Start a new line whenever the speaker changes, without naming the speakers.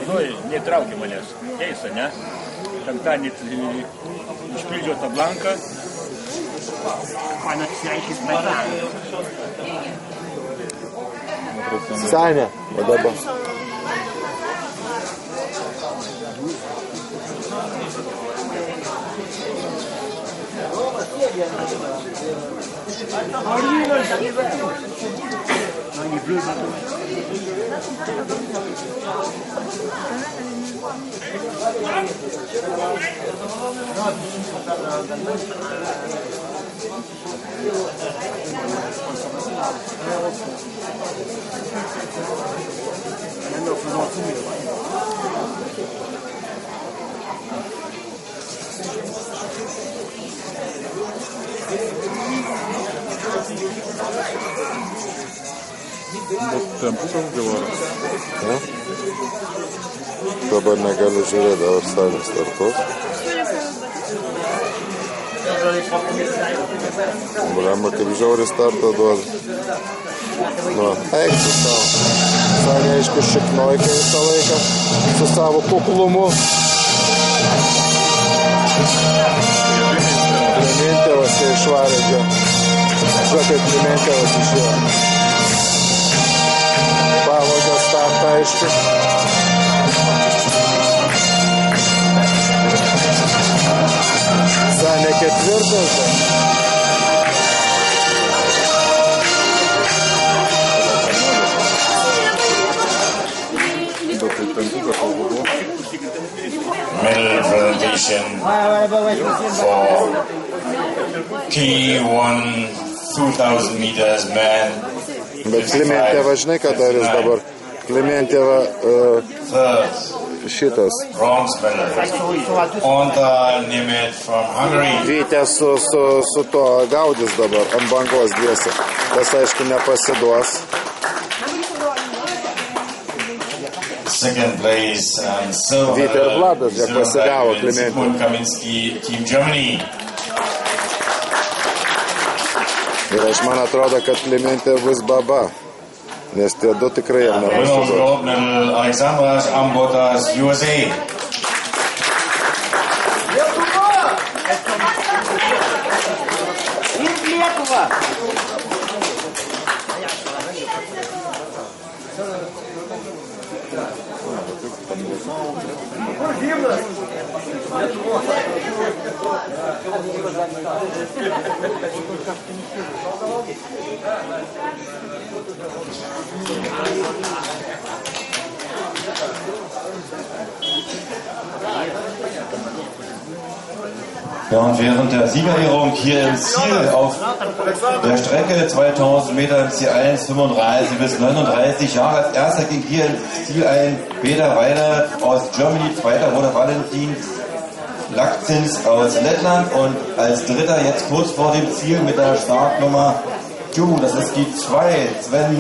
Nu, netraukė manęs. Keista, ne? Penktadienį išpildžiau tą blanką.
Sanė, o dabar.
Tempukas gyvaras.
Ja? Dabar negaliu žiūrėti, dabar Sanė startuos. Blemba, kaip žiauri startą duoda. Nu, eik su savo. Sanė, aišku, šiknojka visą laiką su savo kuklumu. Klementėvas, kai išvarė čia. Žiūrėk, kaip Klementėvas išėjo. Pavogė startą, aišku. Sanė ketvirtas.
Medal presentation for T1 2000 meters man.
Bet Klementėva, žinai, ką darys dabar? Klementėva šitas.
Bronze medal. Onta Nemeth from Hungary.
Vytė su to gaudys dabar ant bangos dviese. Tas, aišku, nepasiduos.
Second place and silver
Vytė ir Vladas, jie pasigavo
medal,
Klementėva.
Sigmund Kaminski, Team Germany.
Ir aš man atrodo, kad Klementėva bus baba. Nes tie du tikrai jam
Bronze
nepasiduos.
gold medal, Alexandras Ambotas, USA.
Ja, und während der Siegerehrung hier im Ziel auf der Strecke 2000 Meter im Ziel 1, 35 bis 39 Jahre als erster ging hier ins Ziel ein Peter Weiler aus Germany, zweiter wurde Valentin Lakzins aus Lettland und als dritter jetzt kurz vor dem Ziel mit der Startnummer 2, das ist die 2, Sven